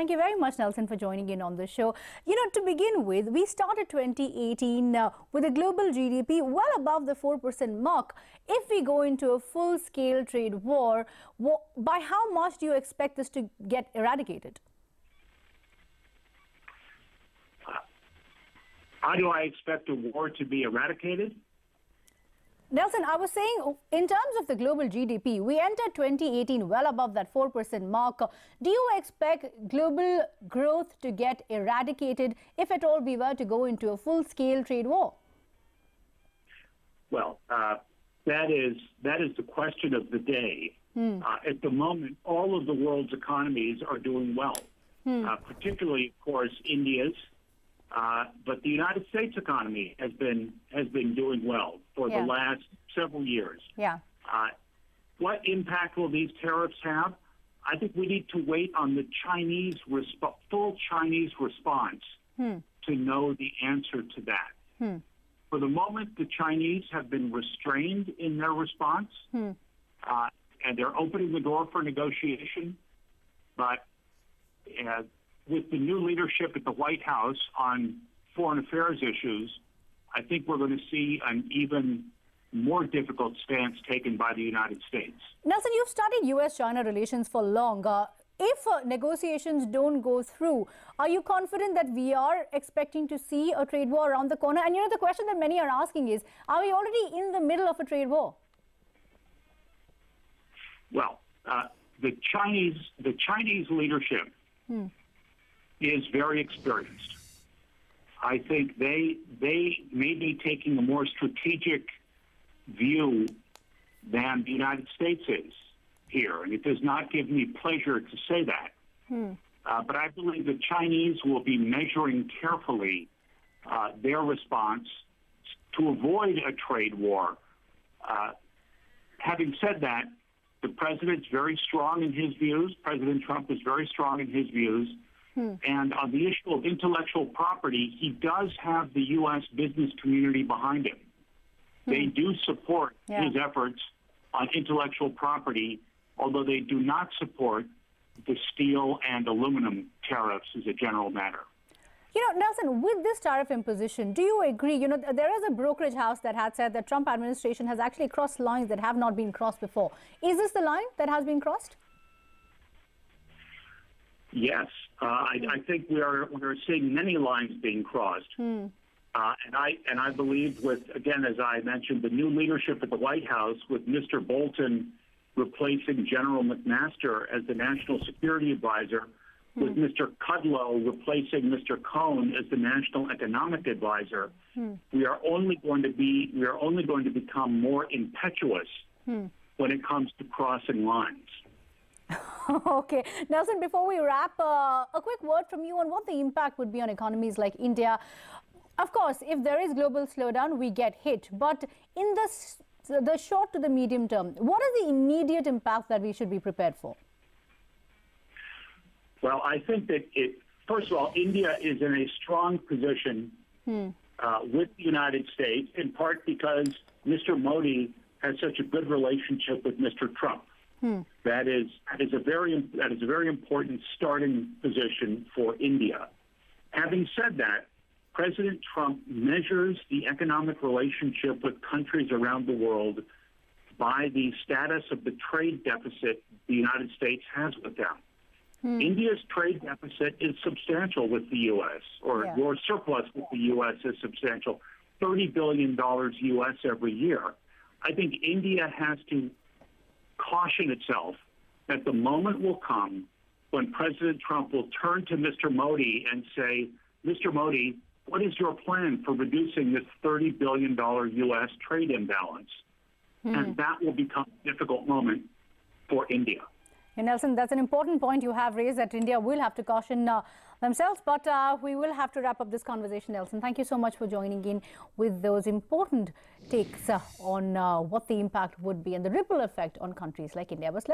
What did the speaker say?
Thank you very much, Nelson, for joining in on the show. To begin with, we started 2018 with a global GDP well above the 4% mark. If we go into a full-scale trade war, by how much do you expect this to get eradicated? How do I expect a war to be eradicated? Nelson, I was saying, in terms of the global GDP, we entered 2018 well above that 4% mark. Do you expect global growth to get eradicated if at all we were to go into a full-scale trade war? Well, that is the question of the day. At the moment, all of the world's economies are doing well, particularly, of course, India's. But the United States economy has been doing well for the last several years. What impact will these tariffs have? I think we need to wait on the full Chinese response to know the answer to that. For the moment, the Chinese have been restrained in their response, and they're opening the door for negotiation. But with the new leadership at the White House on foreign affairs issues, I think we're going to see an even more difficult stance taken by the United States. Nelson, you've studied U.S.-China relations for long. If negotiations don't go through, are you confident that we are expecting to see a trade war around the corner? And the question that many are asking is, are we already in the middle of a trade war? Well, the Chinese leadership is very experienced. I think they may be taking a more strategic view than the United States is here, and it does not give me pleasure to say that. But I believe the Chinese will be measuring carefully their response to avoid a trade war. Having said that, the president's very strong in his views. President Trump is very strong in his views. And on the issue of intellectual property, he does have the U.S. business community behind him. They do support his efforts on intellectual property, although they do not support the steel and aluminum tariffs as a general matter. Nelson, with this tariff imposition, do you agree? There is a brokerage house that had said that Trump administration has actually crossed lines that have not been crossed before. Is this the line that has been crossed? Yes, I think we're seeing many lines being crossed, and I believe again, as I mentioned, the new leadership at the White House, with Mr. Bolton replacing General McMaster as the National Security Advisor, with Mr. Kudlow replacing Mr. Cohn as the National Economic Advisor, we are only going to become more impetuous when it comes to crossing lines. Okay. Nelson, before we wrap, a quick word from you on what the impact would be on economies like India. Of course, if there is global slowdown, we get hit. But in the short to the medium term, what is the immediate impact that we should be prepared for? Well, I think that, first of all, India is in a strong position with the United States, in part because Mr. Modi has such a good relationship with Mr. Trump. That is a very important starting position for India. Having said that, President Trump measures the economic relationship with countries around the world by the status of the trade deficit the United States has with them. India's trade deficit is substantial with the U.S., or your surplus with the U.S. is substantial, $30 billion U.S. every year. I think India has to caution itself that the moment will come when President Trump will turn to Mr. Modi and say, Mr. Modi, what is your plan for reducing this $30 billion U.S. trade imbalance? And that will become a difficult moment for India. Nelson, that's an important point you have raised, that India will have to caution themselves. But we will have to wrap up this conversation, Nelson. Thank you so much for joining in with those important takes on what the impact would be and the ripple effect on countries like India. But let's